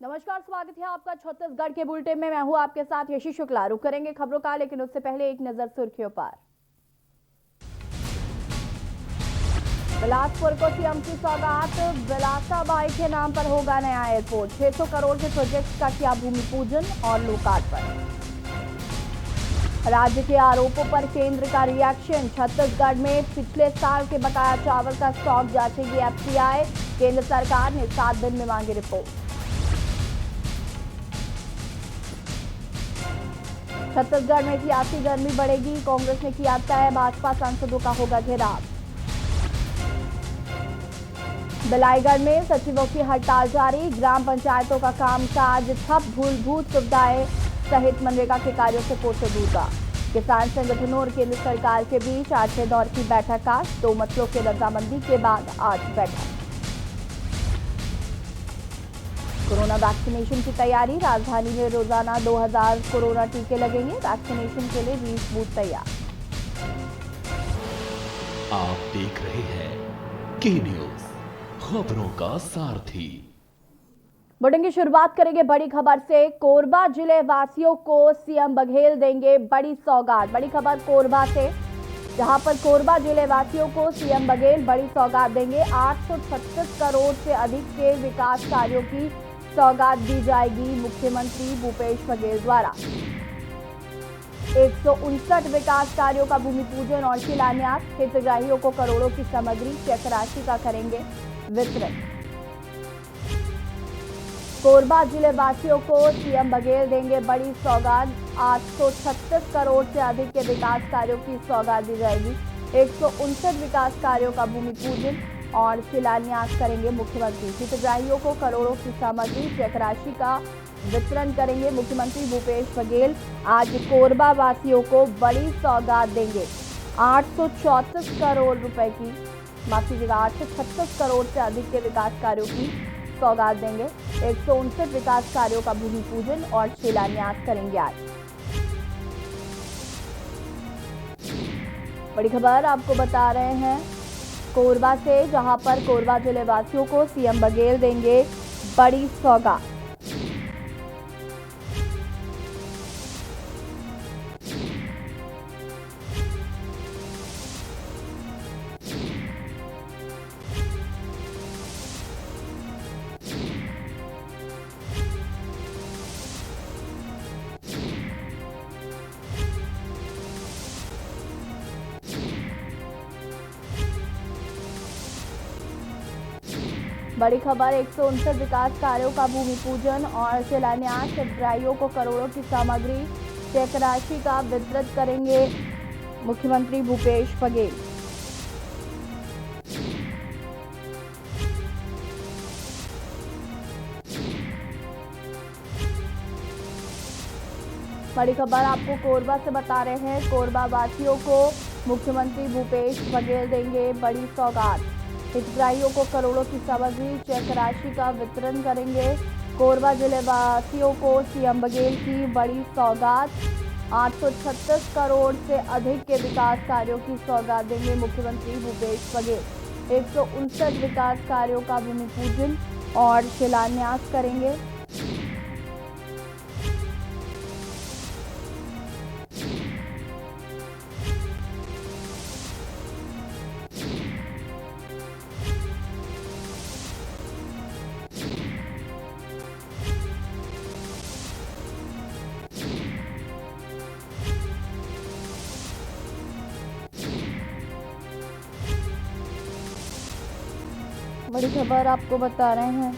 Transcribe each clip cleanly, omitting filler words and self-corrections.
नमस्कार, स्वागत है आपका छत्तीसगढ़ के बुलेटिन में। मैं हूं आपके साथ यशी शुक्ला। रुक करेंगे खबरों का, लेकिन उससे पहले एक नजर सुर्खियों पर। बिलासपुर को सीएम की सौगात, बिलासाबाई के नाम पर होगा नया एयरपोर्ट। 600 करोड़ के प्रोजेक्ट का किया भूमि पूजन और लोकार्पण। राज्य के आरोपों पर केंद्र का रिएक्शन। छत्तीसगढ़ में पिछले साल के बकाया चावल का स्टॉक जांचेगी एफसीआई। केंद्र सरकार ने 7 दिन में मांगी रिपोर्ट। छत्तीसगढ़ में सियासी गर्मी बढ़ेगी, कांग्रेस ने किया तय, भाजपा सांसदों का होगा घेराव। बिलाईगढ़ में सचिवों की हड़ताल जारी, ग्राम पंचायतों का कामकाज ठप, मूलभूत सुविधाएं सहित मनरेगा के कार्यों से कोसों दूर का। किसान संगठनों और केंद्र सरकार के बीच 8वें दौर की बैठक आज, 2 मसलों की रजामंदी के बाद आज बैठक। कोरोना वैक्सीनेशन की तैयारी, राजधानी में रोजाना 2000 कोरोना टीके लगेंगे। वैक्सीनेशन के लिए 20 बूथ तैयार। आप देख रहे हैं के न्यूज, खबरों का सारथी। बुलेटिन की शुरुआत करेंगे बड़ी खबर से। कोरबा जिले वासियों को सीएम बघेल देंगे बड़ी सौगात। बड़ी खबर कोरबा से, जहां पर कोरबा जिले वासियों को सीएम बघेल बड़ी सौगात देंगे। 836 करोड़ से अधिक के विकास कार्यों की सौगात दी जाएगी मुख्यमंत्री भूपेश बघेल द्वारा। 159 विकास कार्यों का भूमि पूजन और शिलान्यास। हितग्राहियों को करोड़ों की सामग्री, चेक राशि का करेंगे वितरण। कोरबा जिले वासियों को सीएम बघेल देंगे बड़ी सौगात। 836 करोड़ से अधिक के विकास कार्यों की सौगात दी जाएगी। 159 विकास कार्यों का भूमि पूजन और शिलान्यास करेंगे मुख्यमंत्री। हितग्राहियों को करोड़ों की सामग्री, चेक राशि का वितरण करेंगे मुख्यमंत्री भूपेश बघेल। आज कोरबा वासियों को बड़ी सौगात देंगे। 834 करोड़ रुपए की, माफ कीजिएगा, 836 करोड़ से अधिक के विकास कार्यों की सौगात देंगे। 159 विकास कार्यों का भूमि पूजन और शिलान्यास करेंगे आज। बड़ी खबर आपको बता रहे हैं कोरबा से, जहां पर कोरबा जिले वासियों को सीएम बघेल देंगे बड़ी सौगात। बड़ी खबर, 159 विकास कार्यों का भूमि पूजन और शिलान्यास। हितग्राहियों को करोड़ों की सामग्री, चेक राशि का वितरण करेंगे मुख्यमंत्री भूपेश बघेल। बड़ी खबर आपको कोरबा से बता रहे हैं। कोरबा वासियों को मुख्यमंत्री भूपेश बघेल देंगे बड़ी सौगात। हितग्राहियों को करोड़ों की सामग्री, चेक राशि का वितरण करेंगे। कोरबा जिले वासियों को सीएम बघेल की बड़ी सौगात। 836 करोड़ से अधिक के विकास कार्यों की सौगात देंगे मुख्यमंत्री भूपेश बघेल। 159 विकास कार्यों का भूमि पूजन और शिलान्यास करेंगे। बड़ी खबर आपको बता रहे हैं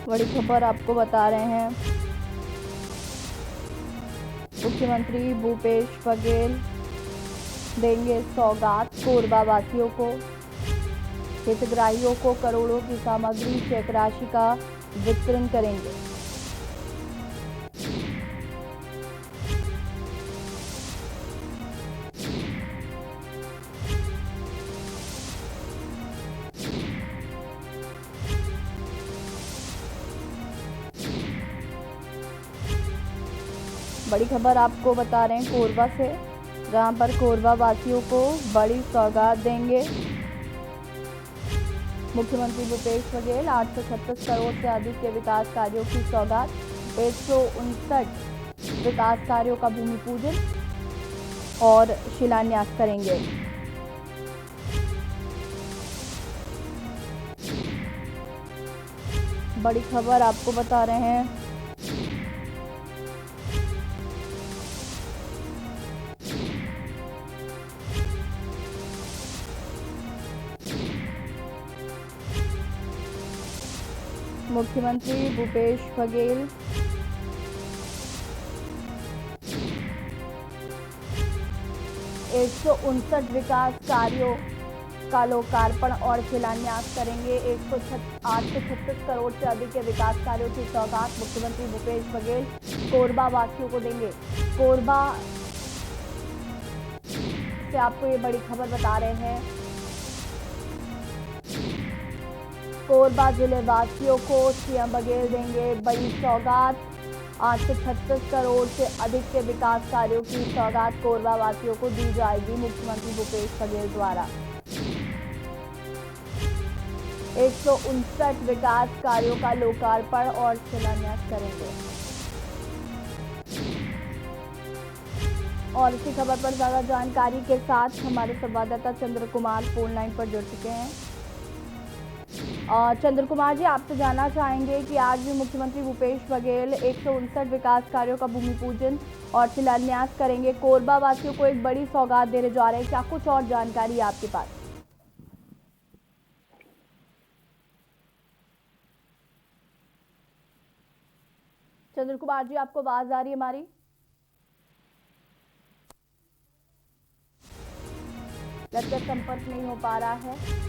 बड़ी खबर आपको बता रहे हैं मुख्यमंत्री भूपेश बघेल देंगे सौगात कोरबा वासियों को। हितग्राहियों को करोड़ों की सामग्री, चेक राशि का वितरण करेंगे। बड़ी खबर आपको बता रहे हैं कोरबा से, जहां पर कोरबा वासियों को बड़ी सौगात देंगे मुख्यमंत्री भूपेश बघेल। 836 करोड़ से अधिक के विकास कार्यों की सौगात, 159 विकास कार्यों का भूमि पूजन और शिलान्यास करेंगे। बड़ी खबर आपको बता रहे हैं मुख्यमंत्री भूपेश बघेल एक 159 विकास कार्यों का लोकार्पण और शिलान्यास करेंगे। 836 करोड़ से अधिक के विकास कार्यों की सौगात मुख्यमंत्री भूपेश बघेल कोरबा वासियों को देंगे। कोरबा से आपको ये बड़ी खबर बता रहे हैं, कोरबा जिले वासियों को सीएम बघेल देंगे बड़ी सौगात। 836 करोड़ से अधिक के विकास कार्यों की सौगात कोरबा वासियों को दी जाएगी मुख्यमंत्री भूपेश बघेल द्वारा। 159 विकास कार्यों का लोकार्पण और शिलान्यास करेंगे। और इसी खबर पर ज्यादा जानकारी के साथ हमारे संवाददाता चंद्र कुमार फोन लाइन पर जुड़ चुके हैं। चंद्र कुमार जी, आपसे जानना चाहेंगे कि आज भी मुख्यमंत्री भूपेश बघेल 159 विकास कार्यों का भूमि पूजन और शिलान्यास करेंगे, कोरबा वासियों को एक बड़ी सौगात देने जा रहे हैं, क्या कुछ और जानकारी है आपके पास? चंद्र कुमार जी, आपको आवाज आ रही है हमारी? लगता है संपर्क नहीं हो पा रहा है।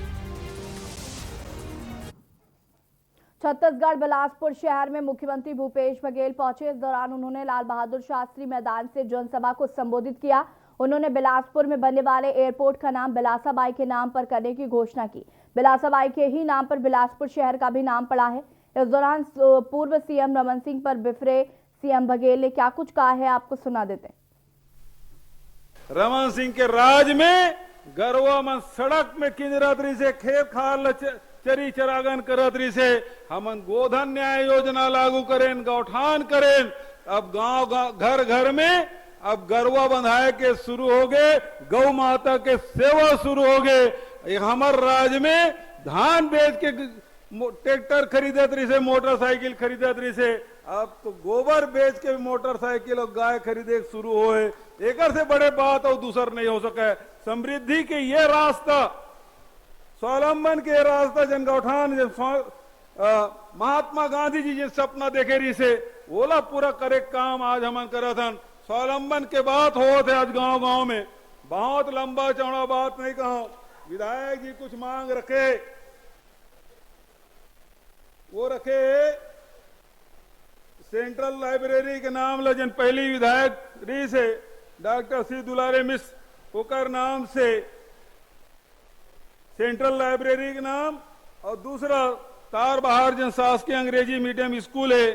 छत्तीसगढ़ बिलासपुर शहर में मुख्यमंत्री भूपेश बघेल पहुंचे। इस दौरान उन्होंने लाल बहादुर शास्त्री मैदान से जनसभा को संबोधित किया। उन्होंने बिलासपुर में बनने वाले एयरपोर्ट का नाम बिलासाबाई के नाम पर करने की घोषणा की। बिलासाबाई के ही नाम पर बिलासपुर शहर का भी नाम पड़ा है। इस दौरान पूर्व सीएम रमन सिंह पर बिफरे सीएम बघेल ने क्या कुछ कहा है, आपको सुना देते हैं। रमन सिंह के राज में गरवा में सड़क में किंजरात्रि से खेत खाल चरी चरागन करतरी से हमन गोधन न्याय योजना लागू करें, गौठान करें। अब गांव घर घर में अब गरवा बंधाए के शुरू हो गए, गौ माता के सेवा शुरू हो गए। हमारे राज्य में धान बेच के ट्रैक्टर खरीदतरी से, मोटरसाइकिल खरीदतरी से, अब तो गोबर बेच के मोटरसाइकिल और गाय खरीदे शुरू हो। एक से बड़े बात और दूसर नहीं हो सके। समृद्धि के ये रास्ता, स्वावलंबन के रास्ता, जनगौठान महात्मा गांधी जी जिस सपना देखे रही से ओला पूरा करे काम आज हम करत हन। स्वावलंबन के बात हो थे आज गांव गांव में, बहुत लंबा चौड़ा बात नहीं कहा। विधायक जी कुछ मांग रखे, वो रखे सेंट्रल लाइब्रेरी के नाम ले, जन पहली विधायक री से डॉक्टर सी दुलारे मिश्र होकर नाम से सेंट्रल लाइब्रेरी के नाम, और दूसरा तार बहार जन शासकीय अंग्रेजी मीडियम स्कूल है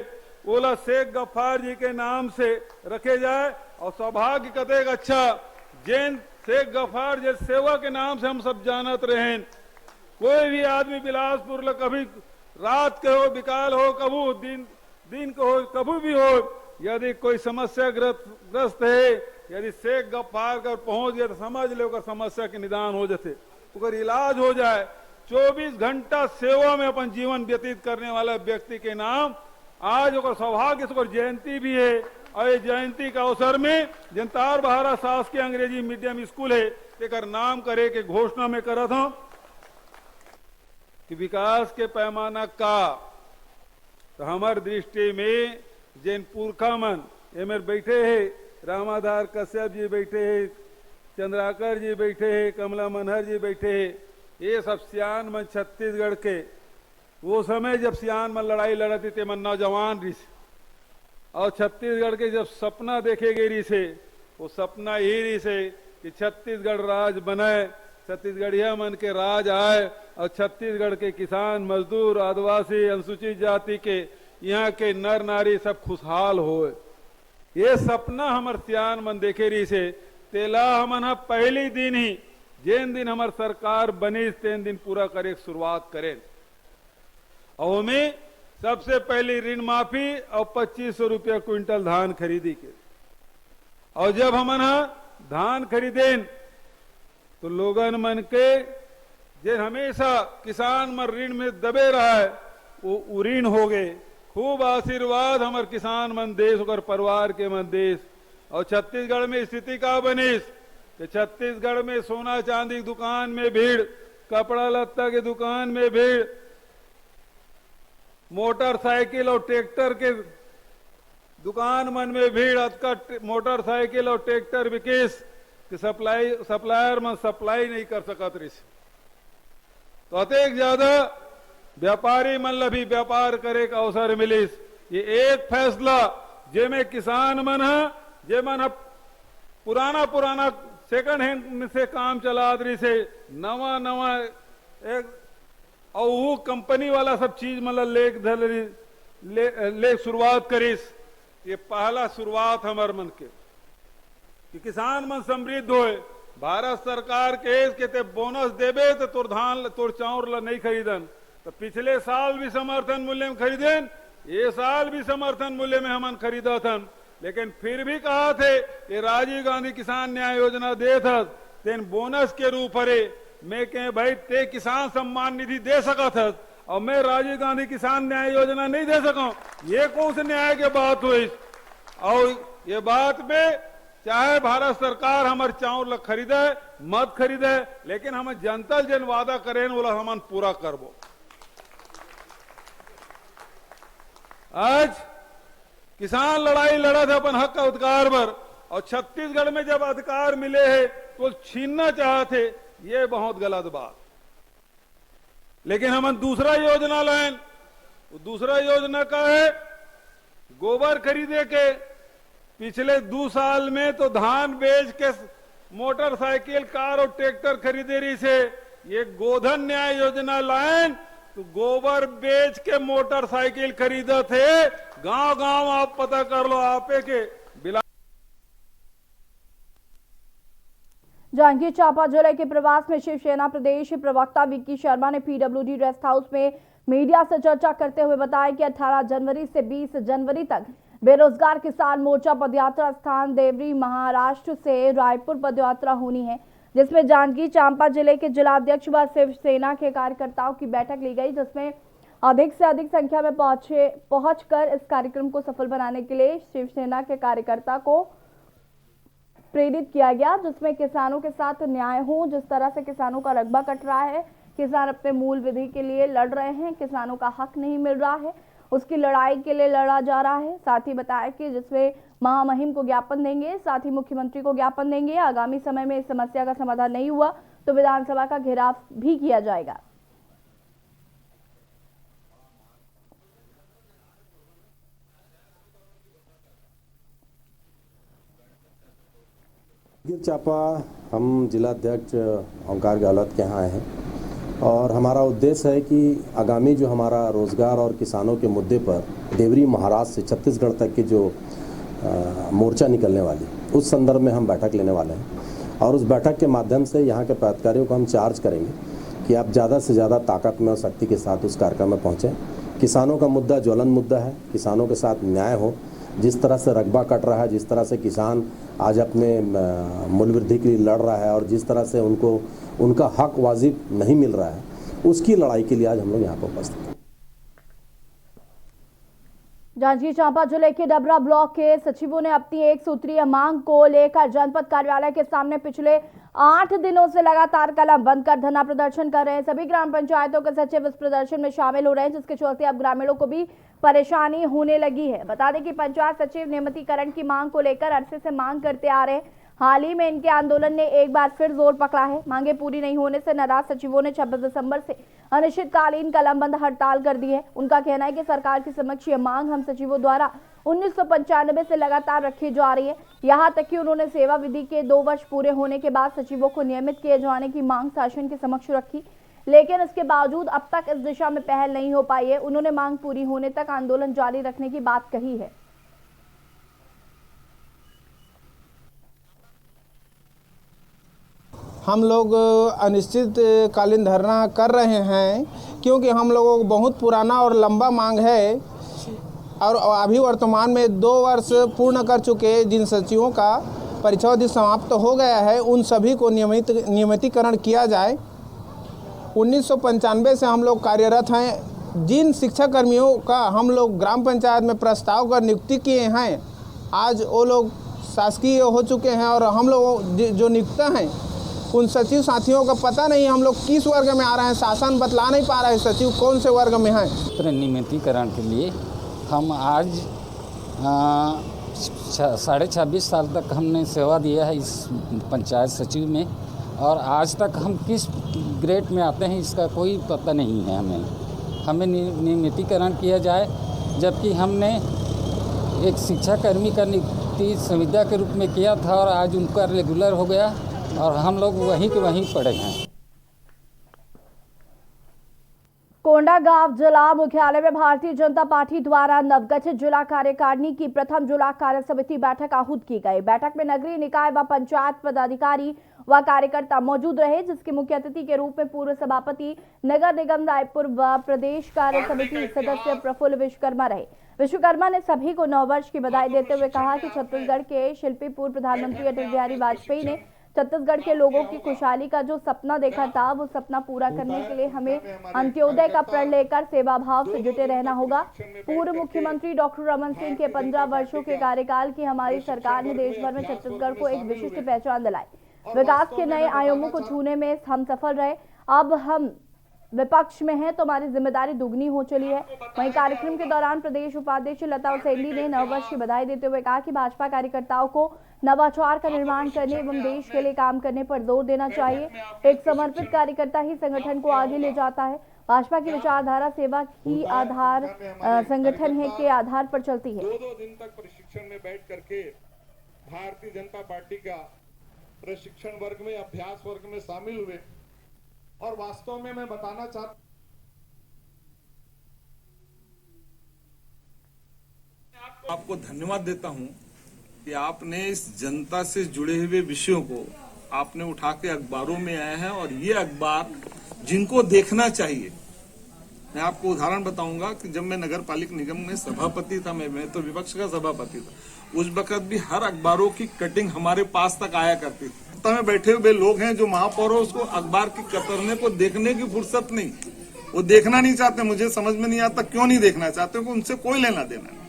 ओला शेख गफ्फार जी के नाम से रखे जाए। और सौभाग्य कतेक अच्छा, जैन शेख गफ्फार जी सेवा के नाम से हम सब जानत रहे। कोई भी आदमी बिलासपुर ला कभी रात के हो, बिकाल हो, कभू दिन को हो, कभी भी हो, यदि कोई समस्या ग्रस्त है, यदि शेख गफ्फार कर पहुंच गए तो समझ लो समस्या के निदान हो जाते, अगर इलाज हो जाए। 24 घंटा सेवा में अपन जीवन व्यतीत करने वाला व्यक्ति के नाम आज सौभाग्य से जयंती भी है। और ये जयंती का अवसर में जनतार बहारा शासकीय अंग्रेजी मीडियम स्कूल है एक नाम करे के घोषणा में करा था कि विकास के पैमाना का, तो हमार दृष्टि में जैन पुरखा मन एमर बैठे है, रामाधार कश्यप जी बैठे है, चंद्राकर जी बैठे हैं, कमला मनहर जी बैठे हैं, ये सब सियान मन छत्तीसगढ़ के वो समय जब सियान में लड़ाई लड़ती थे मन नौजवान रही से, और छत्तीसगढ़ के जब सपना देखे गए रही से, वो सपना ही रही से कि छत्तीसगढ़ राज बने, छत्तीसगढ़िया मन के राज आए और छत्तीसगढ़ के किसान मजदूर आदिवासी अनुसूचित जाति के यहाँ के नर नारी सब खुशहाल होए। ये सपना हमर सियान मन देखे रही से तेला हमन पहली दिन ही जिन दिन हमार सरकार बनी तेन दिन पूरा करे शुरुआत करें। और में सबसे पहली ऋण माफी और 2500 रुपया क्विंटल धान खरीदी के। और जब हमन धान खरीदें तो लोगन मन के जे हमेशा किसान मन ऋण में दबे रहा है वो ऋण हो गए। खूब आशीर्वाद हमार किसान मन देश और परिवार के मन देश। और छत्तीसगढ़ में स्थिति का बनीस कि छत्तीसगढ़ में सोना चांदी की दुकान में भीड़, कपड़ा लत्ता के दुकान में भीड़, मोटरसाइकिल और ट्रैक्टर के दुकान मन में भीड़, अतका मोटरसाइकिल और ट्रैक्टर विकेस कि सप्लायर में सप्लाई नहीं कर सकत रही। तो अतेक ज्यादा व्यापारी मन ला भी व्यापार करे का अवसर मिलिस। ये एक फैसला जेमे किसान मन जे मन पुराना सेकंड हैंड से काम चला रही से नवा एक और वो कंपनी वाला सब चीज मतलब ले शुरुआत करीस। ये पहला शुरुआत हमार मन के कि किसान मन समृद्ध होए। भारत सरकार के ते बोनस देबे तो तोर धान तोर चाउर ला नहीं खरीदन। तो पिछले साल भी समर्थन मूल्य में खरीदेन, ये साल भी समर्थन मूल्य में हमन खरीदा था। लेकिन फिर भी कहा थे कि राजीव गांधी किसान न्याय योजना दे था तेन बोनस के रूप हरे मैं कहे भाई ते किसान सम्मान निधि दे सका था और मैं राजीव गांधी किसान न्याय योजना नहीं दे सका। ये कौन से न्याय के बात हुई। और ये बात में चाहे भारत सरकार हमारे चाउर ला खरीदे मत खरीदे, लेकिन हम जनता जन वादा करें वो हम पूरा करबो। आज किसान लड़ाई लड़ा था अपन हक का अधिकार पर, और छत्तीसगढ़ में जब अधिकार मिले हैं तो छीनना चाहते, ये बहुत गलत बात। लेकिन हम दूसरा योजना लाए, वो दूसरा योजना का है गोबर खरीदे के। पिछले 2 साल में तो धान बेच के मोटरसाइकिल कार और ट्रैक्टर खरीदे रही से ये गोधन न्याय योजना लाए तो गोबर बेच के मोटरसाइकिल खरीदा थे। गांव आप पता कर लो आपे के बिला। जांजगीर चांपा जिले के प्रवास में शिवसेना प्रदेश प्रवक्ता विक्की शर्मा ने पीडब्ल्यूडी रेस्ट हाउस में मीडिया से चर्चा करते हुए बताया कि 18 जनवरी से 20 जनवरी तक बेरोजगार किसान मोर्चा पदयात्रा स्थान देवरी महाराष्ट्र से रायपुर पदयात्रा होनी है, जिसमें जांजगीर चांपा जिले के जिलाध्यक्ष व शिवसेना के कार्यकर्ताओं की बैठक ली गई, जिसमें अधिक से अधिक संख्या में पहुंचकर इस कार्यक्रम को सफल बनाने के लिए शिवसेना के कार्यकर्ता को प्रेरित किया गया, जिसमें किसानों के साथ न्याय हो। जिस तरह से किसानों का रकबा कट रहा है, किसान अपने मूल विधि के लिए लड़ रहे हैं, किसानों का हक नहीं मिल रहा है, उसकी लड़ाई के लिए लड़ा जा रहा है। साथ ही बताया कि जिसमें महामहिम को ज्ञापन देंगे, साथ ही मुख्यमंत्री को ज्ञापन देंगे। आगामी समय में इस समस्या का समाधान नहीं हुआ तो विधानसभा का घेराव भी किया जाएगा। जांजगीर चांपा हम जिलाध्यक्ष ओंकार गहलोत के यहाँ आए हैं और हमारा उद्देश्य है कि आगामी जो हमारा रोजगार और किसानों के मुद्दे पर देवरी महाराष्ट्र से छत्तीसगढ़ तक की जो मोर्चा निकलने वाली, उस संदर्भ में हम बैठक लेने वाले हैं। और उस बैठक के माध्यम से यहाँ के पदाधिकारियों को हम चार्ज करेंगे कि आप ज़्यादा से ज़्यादा ताकत में और शक्ति के साथ उस कार्यक्रम में पहुँचें। किसानों का मुद्दा ज्वलन मुद्दा है, किसानों के साथ न्याय हो। जिस तरह से रकबा कट रहा है, जिस तरह से किसान आज अपने मूल्य वृद्धि के लिए लड़ रहा है और जिस तरह से उनको उनका हक वाजिब नहीं मिल रहा है, उसकी लड़ाई के लिए आज हम लोग यहाँ पर उपस्थित हैं। जांजगीर चांपा जिले के डबरा ब्लॉक के सचिवों ने अपनी एक सूत्रीय मांग को लेकर जनपद कार्यालय के सामने पिछले 8 दिनों से लगातार कलम बंद कर धरना प्रदर्शन कर रहे हैं। सभी ग्राम पंचायतों के सचिव इस प्रदर्शन में शामिल हो रहे हैं, जिसके चलते अब ग्रामीणों को भी परेशानी होने लगी है। बता दें कि पंचायत सचिव नियमितीकरण की मांग को लेकर अरसे से मांग करते आ रहे हैं। हाल ही में इनके आंदोलन ने एक बार फिर जोर पकड़ा है। मांगे पूरी नहीं होने से नाराज सचिवों ने 26 दिसंबर से अनिश्चितकालीन कलमबंद हड़ताल कर दी है। उनका कहना है कि सरकार के समक्ष ये मांग हम सचिवों द्वारा 1995 से लगातार रखी जा रही है। यहाँ तक कि उन्होंने सेवा विधि के 2 वर्ष पूरे होने के बाद सचिवों को नियमित किए जाने की मांग शासन के समक्ष रखी, लेकिन इसके बावजूद अब तक इस दिशा में पहल नहीं हो पाई है। उन्होंने मांग पूरी होने तक आंदोलन जारी रखने की बात कही है। हम लोग अनिश्चितकालीन धरना कर रहे हैं, क्योंकि हम लोगों को बहुत पुराना और लंबा मांग है और अभी वर्तमान में 2 वर्ष पूर्ण कर चुके जिन सचिवों का परिचय समाप्त हो गया है, उन सभी को नियमितीकरण किया जाए। 1995 से हम लोग कार्यरत हैं। जिन शिक्षा कर्मियों का हम लोग ग्राम पंचायत में प्रस्ताव कर नियुक्ति किए हैं, आज वो लोग शासकीय हो चुके हैं और हम लोग जो नियुक्त हैं उन सचिव साथियों का पता नहीं हम लोग किस वर्ग में आ रहे हैं। शासन बतला नहीं पा रहा है सचिव कौन से वर्ग में हैं। नियमितीकरण के लिए हम आज 26.5 साल तक हमने सेवा दिया है इस पंचायत सचिव में, और आज तक हम किस ग्रेड में आते हैं इसका कोई पता नहीं है। हमें नियमितीकरण किया जाए, जबकि हमने एक शिक्षा कर्मी का नियुक्ति संविदा के रूप में किया था और आज उनका रेगुलर हो गया और हम लोग वहीं के वहीं पड़े हैं। कोंडागांव जिला मुख्यालय में भारतीय जनता पार्टी द्वारा नवगठित जिला कार्यकारिणी की प्रथम जिला कार्य समिति बैठक आहूत की गई। बैठक में नगरीय निकाय व पंचायत पदाधिकारी व कार्यकर्ता मौजूद रहे, जिसके मुख्य अतिथि के रूप में पूर्व सभापति नगर निगम रायपुर व प्रदेश कार्य समिति सदस्य प्रफुल्ल विश्वकर्मा रहे। विश्वकर्मा ने सभी को नववर्ष की बधाई देते हुए कहा कि छत्तीसगढ़ के शिल्पी पूर्व प्रधानमंत्री अटल बिहारी वाजपेयी ने छत्तीसगढ़ के लोगों की खुशहाली का जो सपना देखा था, वो सपना पूरा करने के लिए हमें अंत्योदय का प्रण लेकर सेवा भाव से जुटे रहना होगा। पूर्व मुख्यमंत्री डॉक्टर रमन सिंह के 15 वर्षों के कार्यकाल की हमारी सरकार ने देश भर में छत्तीसगढ़ को एक विशिष्ट पहचान दिलाई। विकास के नए आयामों को छूने में हम सफल रहे। अब हम विपक्ष में है तो हमारी जिम्मेदारी दुगनी हो चली है। वहीं कार्यक्रम के दौरान प्रदेश उपाध्यक्ष लता उसेंडी ने नववर्ष की बधाई देते हुए कहा कि भाजपा कार्यकर्ताओं को नवाचार का निर्माण करने एवं देश के लिए काम करने पर जोर देना चाहिए। एक समर्पित कार्यकर्ता ही संगठन को आगे ले जाता है। भाजपा की विचारधारा सेवा की आधार संगठन है के आधार पर चलती है। 2 दिन तक प्रशिक्षण में बैठ करके भारतीय जनता पार्टी का प्रशिक्षण वर्ग में, अभ्यास वर्ग में शामिल हुए, और वास्तव में मैं बताना चाहता आपको धन्यवाद देता हूं कि आपने इस जनता से जुड़े हुए विषयों को आपने उठा के अखबारों में आए हैं, और ये अखबार जिनको देखना चाहिए। मैं आपको उदाहरण बताऊंगा कि जब मैं नगर पालिक निगम में सभापति था, मैं तो विपक्ष का सभापति था, उस वक्त भी हर अखबारों की कटिंग हमारे पास तक आया करती थी। में बैठे हुए लोग हैं जो महापौर हो, उसको अखबार की कतरने को देखने की फुर्सत नहीं, वो देखना नहीं चाहते। मुझे समझ में नहीं आता क्यों नहीं देखना चाहते, उनसे कोई लेना देना नहीं।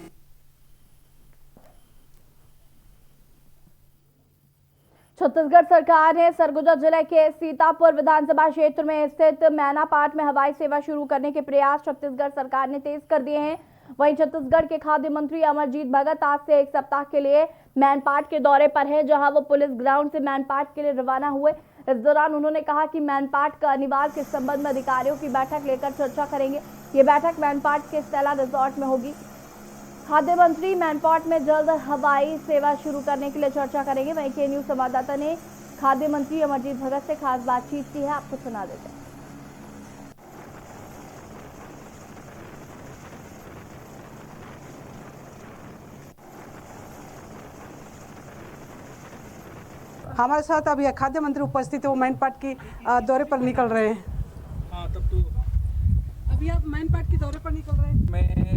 छत्तीसगढ़ सरकार ने सरगुजा जिले के सीतापुर विधानसभा क्षेत्र में स्थित मैनापाट में हवाई सेवा शुरू करने के प्रयास छत्तीसगढ़ सरकार ने तेज कर दिए हैं। वहीं छत्तीसगढ़ के खाद्य मंत्री अमरजीत भगत आज से 1 सप्ताह के लिए मैनपाट के दौरे पर हैं, जहां वो पुलिस ग्राउंड से मैनपाट के लिए रवाना हुए। इस दौरान उन्होंने कहा कि मैनपाट का अनिवार्य के संबंध में अधिकारियों की बैठक लेकर चर्चा करेंगे। ये बैठक मैनपाट के स्टेला रिजॉर्ट में होगी। खाद्य मंत्री मैनपाट में जल्द हवाई सेवा शुरू करने के लिए चर्चा करेंगे। वहीं के न्यूज संवाददाता ने खाद्य मंत्री अमरजीत भगत से खास बातचीत की है, आपको सुना देते हैं। हमारे साथ अभी खाद्य मंत्री उपस्थित है, वो मैनपाट की दौरे पर निकल रहे हैं। हाँ, तब तो अभी आप मैनपाट की दौरे पर निकल रहे हैं। मैं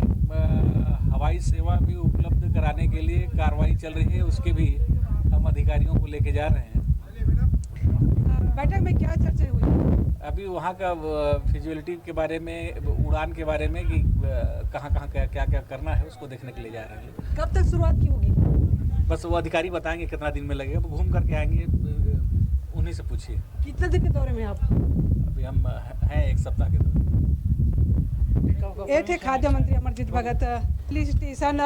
हवाई सेवा भी उपलब्ध कराने के लिए कार्रवाई चल रही है, उसके भी हम अधिकारियों को लेके जा रहे हैं। बैठक में क्या चर्चा हुई? अभी वहाँ का फिजिबिलिटी के बारे में, उड़ान के बारे में कि कहाँ क्या क्या करना है, उसको देखने के लिए जा रहे हैं। कब तक शुरुआत की होगी? बस वो अधिकारी बताएंगे कितना दिन में लगेगा, तो घूम करके आएंगे, उन्हीं से पूछिए। कितने दिन के दौरे में आप? अभी हम हैं 1 सप्ताह के दौरे। ये थे खाद्य मंत्री अमरजीत भगत। पुलिस स्टेशन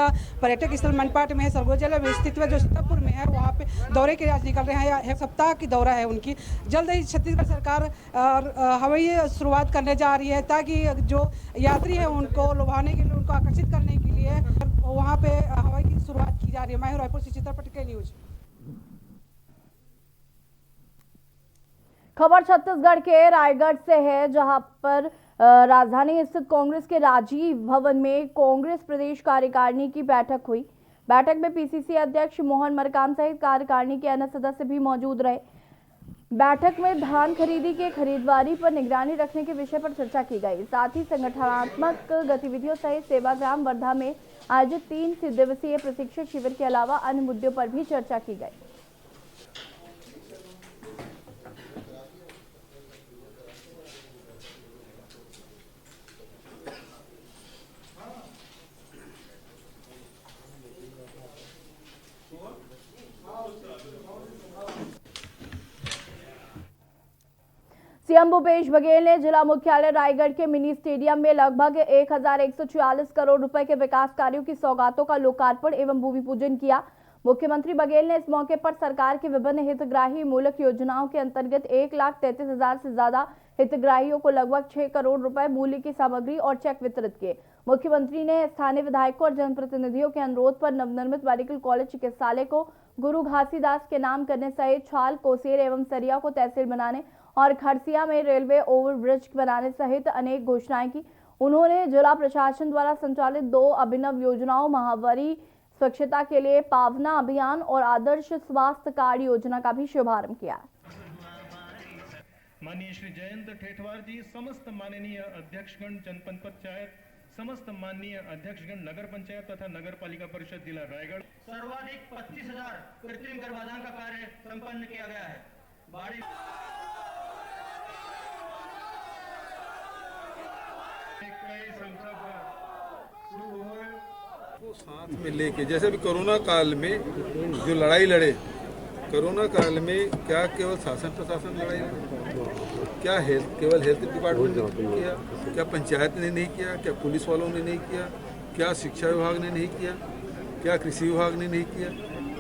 पर्यटक स्थल मैनपाट में है, सरगुजा जिला में स्थित जो सीतापुर में है, वहाँ पे दौरे के लिए आज निकल रहे हैं। 1 सप्ताह की दौरा है उनकी। जल्द ही छत्तीसगढ़ सरकार हवाई शुरुआत करने जा रही है, ताकि जो यात्री है उनको लुभाने के लिए, उनको आकर्षित करने के लिए वहाँ पे हवाई की शुरुआत की जा रही है। मैं रायपुर से चित्रपट के न्यूज। खबर छत्तीसगढ़ के रायगढ़ से है, जहां पर राजधानी स्थित कांग्रेस के राजीव भवन में कांग्रेस प्रदेश कार्यकारिणी की बैठक हुई। बैठक में पीसीसी अध्यक्ष मोहन मरकाम सहित कार्यकारिणी के अन्य सदस्य भी मौजूद रहे। बैठक में धान खरीदी के खरीदारी पर निगरानी रखने के विषय पर चर्चा की गई। साथ ही संगठनात्मक गतिविधियों सहित सेवाग्राम वर्धा में आयोजित 3 दिवसीय प्रशिक्षण शिविर के अलावा अन्य मुद्दों पर भी चर्चा की गई। सीएम भूपेश बघेल ने जिला मुख्यालय रायगढ़ के मिनी स्टेडियम में लगभग 1146 करोड़ रुपए के विकास कार्यों की सौगातों का लोकार्पण एवं भूमि पूजन किया। मुख्यमंत्री बघेल ने इस मौके पर सरकार की विभिन्न हितग्राही मूलक योजनाओं के अंतर्गत 1,33,000 से ज्यादा हितग्राहियों को लगभग 6 करोड़ रुपए मूल्य की सामग्री और चेक वितरित किए। मुख्यमंत्री ने स्थानीय विधायकों और जनप्रतिनिधियों के अनुरोध पर नवनिर्मित मेडिकल कॉलेज चिकित्सालय को गुरु घासीदास के नाम करने सहित छाल, कोसेर एवं सरिया को तहसील बनाने और खरसिया में रेलवे ओवरब्रिज बनाने सहित अनेक घोषणाएं की। उन्होंने जिला प्रशासन द्वारा संचालित 2 अभिनव योजनाओं महावारी स्वच्छता के लिए पावना अभियान और आदर्श स्वास्थ्य कार्ड योजना का भी शुभारंभ किया। माननीय श्री जयंत ठेठवार जी, समस्त माननीय अध्यक्षगण जनपद पंचायत, समस्त माननीय अध्यक्षगण नगर पंचायत तथा नगर पालिका परिषद जिला रायगढ़। सर्वाधिक 25,000 कृत्रिम गर्भाधान का कार्य संपन्न किया गया है। बाड़ी को साथ में लेके, जैसे भी कोरोना काल में जो लड़ाई लड़े, कोरोना काल में क्या केवल शासन प्रशासन लड़ाई लड़े, क्या केवल हेल्थ डिपार्टमेंट ने किया, क्या पंचायत ने नहीं किया, क्या पुलिस वालों ने नहीं किया, क्या शिक्षा विभाग ने नहीं किया, क्या कृषि विभाग ने नहीं किया।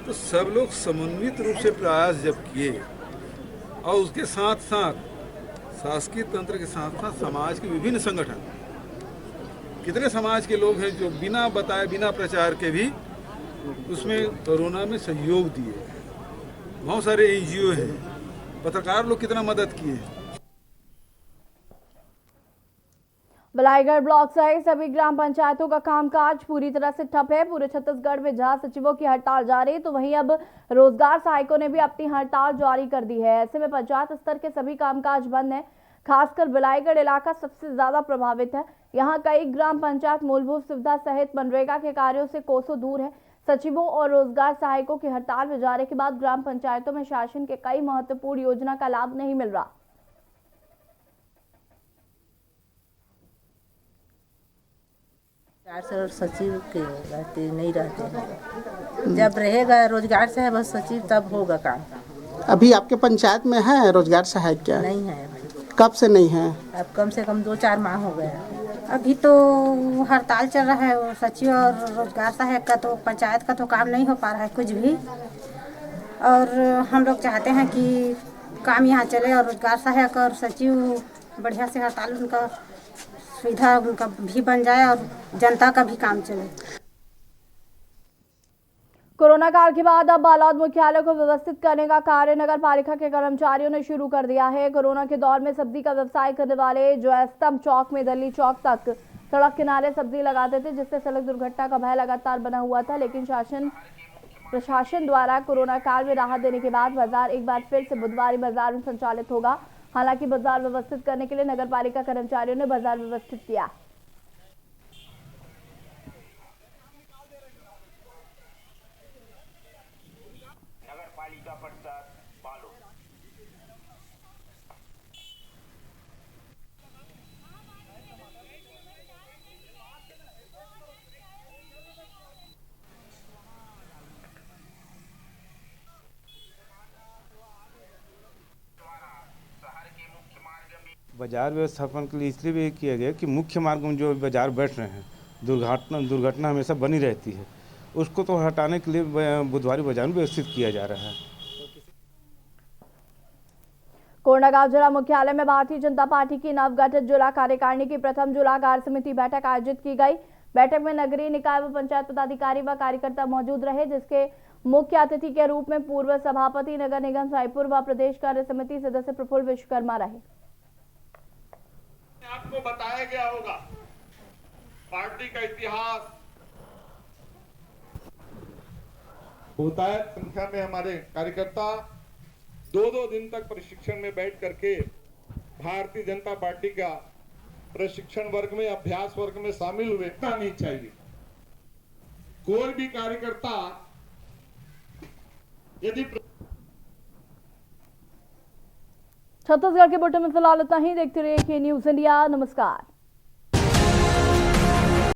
तो सब लोग समन्वित रूप से प्रयास जब किए और उसके साथ साथ शासकीय तंत्र के साथ साथ समाज के विभिन्न संगठन, कितने समाज के लोग हैं जो बिना बताए बिना प्रचार के भी उसमें कोरोना में सहयोग दिए। बहुत सारे एनजीओ हैं, पत्रकार लोग कितना मदद किए। बलाईगढ़ ब्लॉक सहित सभी ग्राम पंचायतों का कामकाज पूरी तरह से ठप है। पूरे छत्तीसगढ़ में जहां सचिवों की हड़ताल जारी, तो वहीं अब रोजगार सहायकों ने भी अपनी हड़ताल जारी कर दी है। ऐसे में पंचायत स्तर के सभी कामकाज बंद है। खासकर बलाईगढ़ इलाका सबसे ज्यादा प्रभावित है। यहाँ कई ग्राम पंचायत मूलभूत सुविधा सहित मनरेगा के कार्यों से कोसों दूर है। सचिवों और रोजगार सहायकों की हड़ताल में जाने के बाद ग्राम पंचायतों में शासन के कई महत्वपूर्ण योजना का लाभ नहीं मिल रहा। और सचिव के रहते नहीं रहते हैं। जब रहेगा रोजगार सहायक बस सचिव तब होगा काम। अभी आपके पंचायत में है रोजगार सहायक क्या? नहीं है। कब से नहीं है? अब कम से कम 2-4 माह हो गया। अभी तो हड़ताल चल रहा है सचिव और रोजगार सहायक का, तो पंचायत का तो काम नहीं हो पा रहा है कुछ भी। और हम लोग चाहते हैं कि काम यहाँ चले और रोजगार सहायक और सचिव बढ़िया से हड़ताल उनका सुविधा उनका भी बन जाए और जनता का भी काम चले। कोरोना काल के बाद अब बालोद मुख्यालय को व्यवस्थित करने का कार्य नगर पालिका के कर्मचारियों ने शुरू कर दिया है। कोरोना के दौर में सब्जी का व्यवसाय करने वाले जो स्तंभ चौक में दल्ली चौक तक सड़क किनारे सब्जी लगाते थे, जिससे सड़क दुर्घटना का भय लगातार बना हुआ था। लेकिन प्रशासन द्वारा कोरोना काल में राहत देने के बाद बाजार एक बार फिर से बुधवारी बाजार में संचालित होगा। हालांकि बाजार व्यवस्थित करने के लिए नगर पालिका कर्मचारियों ने बाजार व्यवस्थित किया। बाजार व्यवस्थापन के लिए इसलिए भी किया गया कि मुख्य मार्ग में जो बाजार बैठ रहे हैं, दुर्घटना हमेशा बनी रहती है, उसको तो हटाने के लिए बुधवारी बाजार में व्यवस्थित किया जा रहा है। कोंडागांव जिला मुख्यालय में भारतीय जनता पार्टी की नवगठित जिला कार्यकारिणी की प्रथम जिला कार्य समिति बैठक आयोजित की गई। बैठक में नगरीय निकाय व पंचायत पदाधिकारी व कार्यकर्ता मौजूद रहे, जिसके मुख्य अतिथि के रूप में पूर्व सभापति नगर निगम रायपुर व प्रदेश कार्य समिति सदस्य प्रफुल्ल विश्वकर्मा रहे। आपको बताया गया होगा पार्टी का इतिहास होता है। संख्या में हमारे कार्यकर्ता 2-2 दिन तक प्रशिक्षण में बैठ करके भारतीय जनता पार्टी का प्रशिक्षण वर्ग में, अभ्यास वर्ग में शामिल हुए। नहीं चाहिए कोई भी कार्यकर्ता यदि छत्तीसगढ़ के बुलेटिन में फिलहाल इतना ही। देखते रहिए के न्यूज इंडिया। नमस्कार।